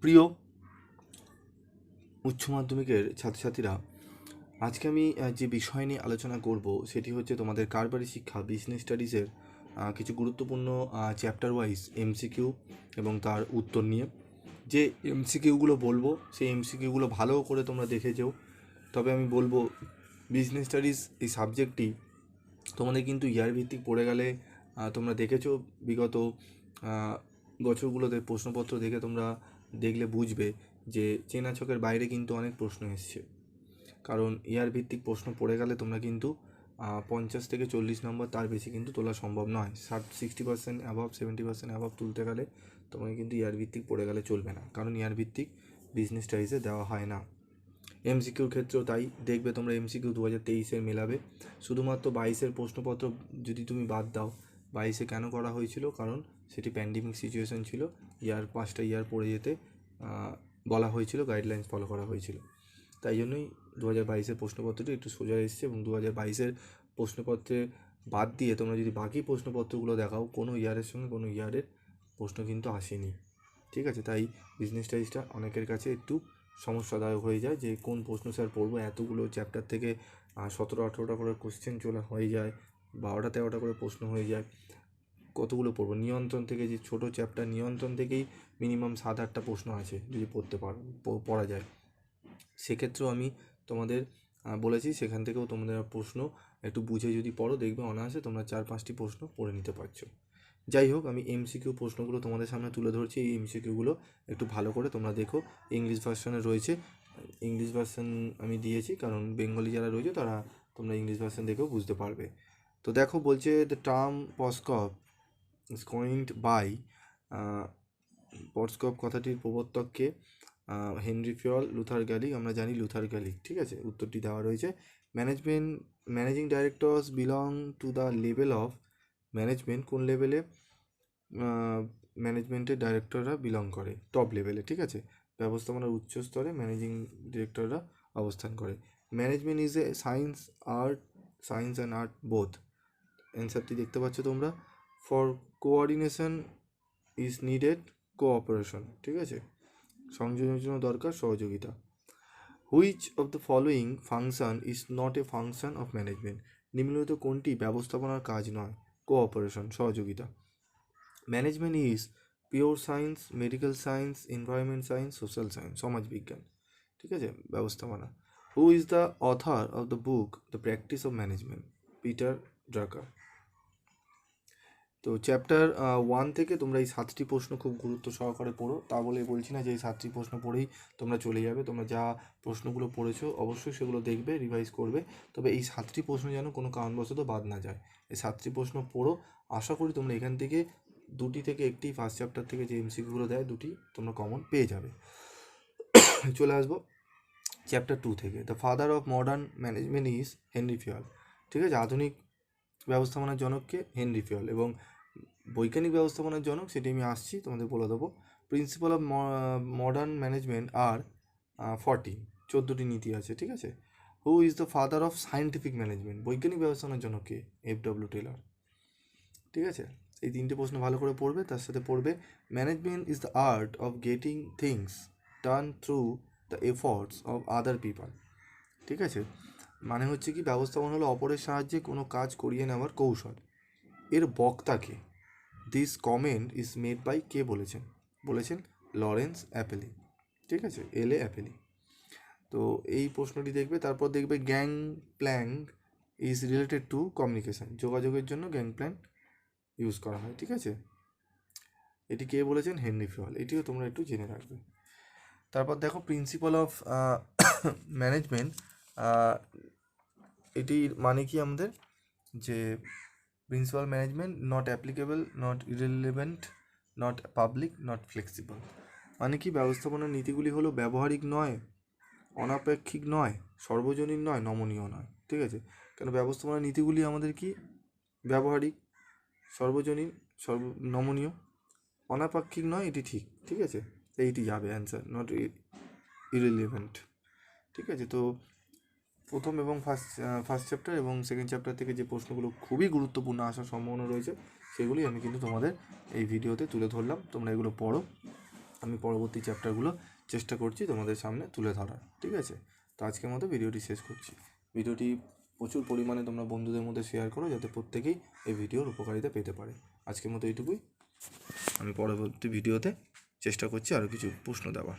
প্রিয় উচ্চ মাধ্যমিকের ছাত্রছাত্রীরা, আজকে আমি যে বিষয় নিয়ে আলোচনা করব সেটি হচ্ছে তোমাদের কারবারি শিক্ষা বিজনেস স্টাডিজের কিছু গুরুত্বপূর্ণ চ্যাপ্টার ওয়াইজ এমসিকিউ এবং তার উত্তর নিয়ে। যে এমসিকিউগুলো বলবো সেই এমসিকিউগুলো ভালো করে তোমরা দেখে যেও। তবে আমি বলবো বিজনেস স্টাডিজ এই সাবজেক্টটি তোমাদের কিন্তু ইয়ার ভিত্তিক পড়ে গেলে তোমরা দেখেছো বিগত বছরগুলোতে প্রশ্নপত্র দেখে তোমরা দেখলে বুঝবে যে চেনা ছকের বাইরে কিন্তু অনেক প্রশ্ন এসছে। কারণ ইয়ার ভিত্তিক প্রশ্ন পড়ে গেলে তোমরা কিন্তু 50 থেকে 40 নম্বর তার বেশি কিন্তু তোলা সম্ভব নয়। 60% অ্যাভাব 70% অ্যাভাব তুলতে গেলে তোমাকে কিন্তু ইয়ার ভিত্তিক পড়ে গেলে চলবে না, কারণ ইয়ার ভিত্তিক বিজনেস স্টাডিজে দেওয়া হয় না। এমসিকিউর ক্ষেত্রেও তাই দেখবে তোমরা এমসিকিউ 2023-এর মেলাবে। শুধুমাত্র 22-এর প্রশ্নপত্র যদি তুমি বাদ দাও, 22-এ কেন করা হয়েছিল? কারণ সেটি প্যান্ডেমিক সিচুয়েশন ছিল, পাঁচটা ইয়ার পড়ে যেতে বলা হয়েছিল, গাইডলাইন্স ফলো করা হয়েছিল। তাই জন্যই 2022-এর প্রশ্নপত্রটি একটু সোজা এসেছে। এবং 2022-এর প্রশ্নপত্রে বাদ দিয়ে তোমরা যদি বাকি প্রশ্নপত্রগুলো দেখাও, কোনো ইয়ারের সঙ্গে কোনো ইয়ারের প্রশ্ন কিন্তু আসেনি। ঠিক আছে, তাই বিজনেস স্টাডিজটা অনেকের কাছে একটু সমস্যাদায়ক হয়ে যায় যে কোন প্রশ্ন স্যার পড়বো। এতগুলো চ্যাপ্টার থেকে 17-18টা করে কোশ্চেন চলে হয়ে যায়, 12টা-13টা করে প্রশ্ন হয়ে যায়, কতগুলো পড়বো? নিয়ন্ত্রণ থেকে যে ছোটো চ্যাপ্টার, নিয়ন্ত্রণ থেকেই মিনিমাম 7-8টা প্রশ্ন আছে যদি পড়া যায়। সেক্ষেত্রেও আমি তোমাদের বলেছি সেখান থেকেও তোমাদের প্রশ্ন একটু বুঝে যদি পড়ো, দেখবে অনায়াসে তোমরা 4-5টি প্রশ্ন পড়ে নিতে পারছো। যাই হোক, আমি এমসিকিউ প্রশ্নগুলো তোমাদের সামনে তুলে ধরছি। এই এমসিকিউগুলো একটু ভালো করে তোমরা দেখো। ইংলিশ ভার্সনে রয়েছে, ইংলিশ ভার্সন আমি দিয়েছি, কারণ বেঙ্গলি যারা রয়েছে তারা তোমরা ইংলিশ ভার্সন দেখেও বুঝতে পারবে। তো দেখো, বলছে the term POSDCORB is coined by, POSDCORB কথাটির প্রবর্তককে হেনরি ফিয়ল, লুথার গ্যালিক। আমরা জানি লুথার গ্যালিক। ঠিক আছে, উত্তরটি দেওয়া রয়েছে। Managing directors belong to the level of management. কোন লেভেলে ম্যানেজমেন্টের ডাইরেক্টররা বিলং করে? টপ লেভেলে। ঠিক আছে, ব্যবস্থাপনার উচ্চ স্তরে ম্যানেজিং ডিরেক্টররা অবস্থান করে। Management is a science and art both. অ্যান্সারটি দেখতে পাচ্ছ তোমরা। For coordination is needed cooperation. ঠিক আছে, সংযোজনের জন্য দরকার সহযোগিতা। Which of the following function is not a function of management. নিম্নলিখিত কোনটি ব্যবস্থাপনার কাজ নয়? কোঅপারেশন, সহযোগিতা। Management is pure science, medical science, environment science, social science, সমাজবিজ্ঞান। ঠিক আছে, ব্যবস্থাপনা। Who is the author of the book the practice of management? Peter Drucker. তো চ্যাপ্টার 1 থেকে তোমরা এই 7টি প্রশ্ন খুব গুরুত্ব সহকারে পড়ো। তা বলে বলছি না যে এই 7টি প্রশ্ন পড়েই তোমরা চলে যাবে। তোমরা যা প্রশ্নগুলো পড়েছো অবশ্যই সেগুলো দেখবে, রিভাইজ করবে। তবে এই 7টি প্রশ্ন যেন কোনো কারণবশত বাদ না যায়। এই 7টি প্রশ্ন পড়ো। আশা করি তোমরা এখান থেকে 2টি থেকে একটি ফার্স্ট চ্যাপ্টার থেকে যে এমসিকিউগুলো দেয় 2টি তোমরা কমন পেয়ে যাবে। চলে আসবো চ্যাপ্টার 2 থেকে। The father of modern management is Henri Fayol. ঠিক আছে, আধুনিক ব্যবস্থাপনার জনককে? হেনরি ফিয়ল। এবং বৈজ্ঞানিক ব্যবস্থাপনার জনক সেটি আমি আসছি, তোমাদের বলে দেবো। প্রিন্সিপাল অফ মডার্ন ম্যানেজমেন্ট আর 14টি নীতি আছে। ঠিক আছে। হু is the father of scientific management? বৈজ্ঞানিক ব্যবস্থাপনার জনককে? এফ.ডব্লিউ. টেলর। ঠিক আছে, এই 3টে প্রশ্ন ভালো করে পড়বে। তার সাথে পড়বে management is the art of getting things done through the efforts of other people. ঠিক আছে, মানে হচ্ছে কি, ব্যবস্থাপনা হলো অপরের সাহায্যে কোনো কাজ করিয়ে নেওয়ার কৌশল। এর বক্তাকে? This comment is made by, কে বলেছেন? Lawrence Appley. ঠিক আছে, এল.এ. অ্যাপেলি। তো এই প্রশ্নটি দেখবে। তারপর দেখবে gang plank is related to communication. যোগাযোগের জন্য গ্যাং প্ল্যান ইউজ করা হয়। ঠিক আছে, এটি কে বলেছেন? হেনরি ফিয়ল। এটিও তোমরা একটু জেনে রাখবে। তারপর দেখো প্রিন্সিপাল অফ ম্যানেজমেন্ট, এটির মানে কি আমাদের, যে principal management not applicable, not irrelevant, not public, not flexible. মানে কি, ব্যবস্থাপনার নীতিগুলি হলো ব্যবহারিক নয়, অনাপেক্ষিক নয়, সর্বজনীন নয়, নমনীয় নয়। ঠিক আছে, কেন ব্যবস্থাপনার নীতিগুলি আমাদের কি ব্যবহারিক, সর্বজনীন, নমনীয়, অনাপেক্ষিক নয়, এটি ঠিক। ঠিক আছে, এইটি যাবে অ্যান্সার, নট ইরেলেভেন্ট। ঠিক আছে, তো প্রথম এবং ফার্স্ট চ্যাপ্টার এবং সেকেন্ড চ্যাপ্টার থেকে যে প্রশ্নগুলো খুবই গুরুত্বপূর্ণ আসার সম্ভাবনা রয়েছে সেগুলি আমি কিন্তু তোমাদের এই ভিডিওতে তুলে ধরলাম। তোমরা এগুলো পড়ো। আমি পরবর্তী চ্যাপ্টারগুলো চেষ্টা করছি তোমাদের সামনে তুলে ধরার। ঠিক আছে, তো আজকের মতো ভিডিওটি শেষ করছি। ভিডিওটি প্রচুর পরিমাণে তোমরা বন্ধুদের মধ্যে শেয়ার করো, যাতে প্রত্যেকেই এই ভিডিওর উপকারিতা পেতে পারে। আজকের মতো এইটুকুই। আমি পরবর্তী ভিডিওতে চেষ্টা করছি আরও কিছু প্রশ্ন দেওয়ার।